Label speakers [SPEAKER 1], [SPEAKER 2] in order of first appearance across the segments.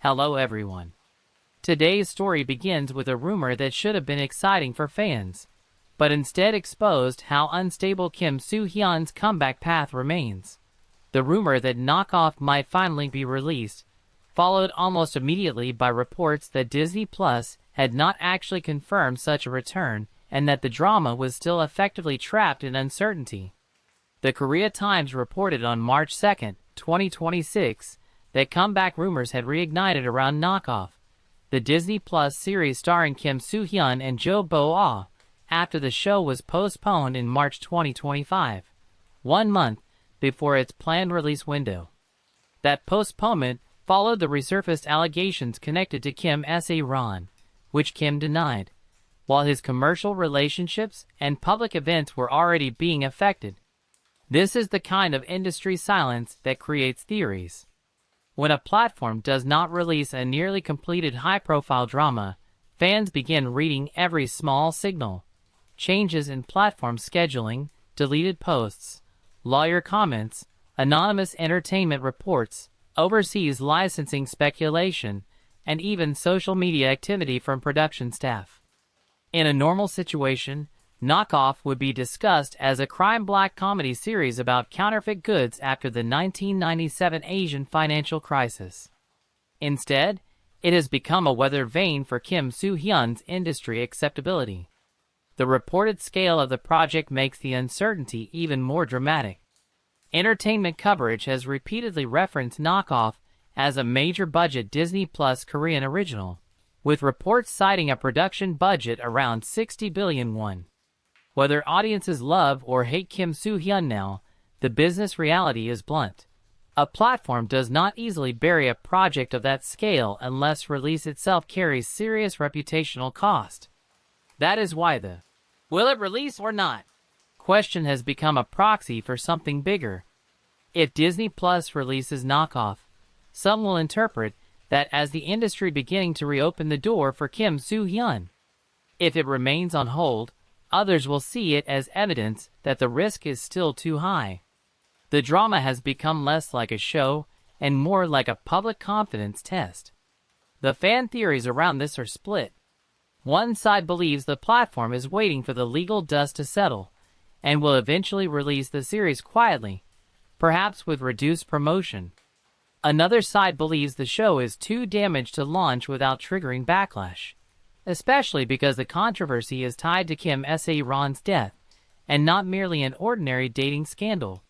[SPEAKER 1] Hello everyone. Today's story begins with a rumor that should have been exciting for fans, but instead exposed how unstable Kim Soo Hyun's comeback path remains. The rumor that Knockoff might finally be released, followed almost immediately by reports that Disney Plus had not actually confirmed such a return and that the drama was still effectively trapped in uncertainty. The Korea Times reported on March 2, 2026, that comeback rumors had reignited around Knockoff, the Disney Plus series starring Kim Soo Hyun and Jo Bo-ah, after the show was postponed in March 2025, 1 month before its planned release window. That postponement followed the resurfaced allegations connected to Kim Soo Hyun, which Kim denied, while his commercial relationships and public events were already being affected. This is the kind of industry silence that creates theories. When a platform does not release a nearly completed high-profile drama, fans begin reading every small signal. Changes in platform scheduling, deleted posts, lawyer comments, anonymous entertainment reports, overseas licensing speculation, and even social media activity from production staff. In a normal situation, Knockoff would be discussed as a crime black comedy series about counterfeit goods after the 1997 Asian financial crisis. Instead, it has become a weather vane for Kim Soo Hyun's industry acceptability. The reported scale of the project makes the uncertainty even more dramatic. Entertainment coverage has repeatedly referenced Knockoff as a major-budget Disney Plus Korean original, with reports citing a production budget around 60 billion won. Whether audiences love or hate Kim Soo Hyun now, the business reality is blunt. A platform does not easily bury a project of that scale unless release itself carries serious reputational cost. That is why the "will it release or not?" question has become a proxy for something bigger. If Disney Plus releases Knockoff, some will interpret that as the industry beginning to reopen the door for Kim Soo Hyun. If it remains on hold, others will see it as evidence that the risk is still too high. The drama has become less like a show and more like a public confidence test. The fan theories around this are split. One side believes the platform is waiting for the legal dust to settle and will eventually release the series quietly, perhaps with reduced promotion. Another side believes the show is too damaged to launch without triggering backlash, especially because the controversy is tied to Kim Soo Hyun's death and not merely an ordinary dating scandal.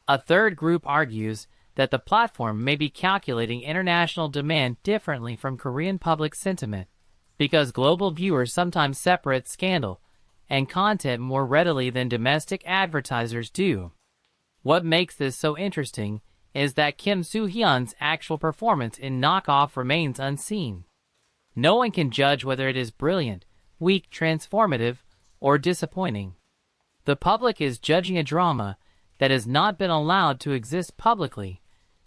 [SPEAKER 1] A third group argues that the platform may be calculating international demand differently from Korean public sentiment, because global viewers sometimes separate scandal and content more readily than domestic advertisers do. What makes this so interesting is that Kim Soo Hyun's actual performance in Knockoff remains unseen. No one can judge whether it is brilliant, weak, transformative, or disappointing. The public is judging a drama that has not been allowed to exist publicly,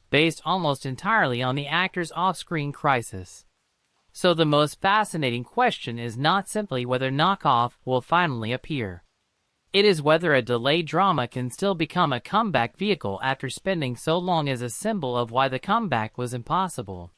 [SPEAKER 1] based almost entirely on the actor's off-screen crisis. So the most fascinating question is not simply whether Knockoff will finally appear. It is whether a delayed drama can still become a comeback vehicle after spending so long as a symbol of why the comeback was impossible.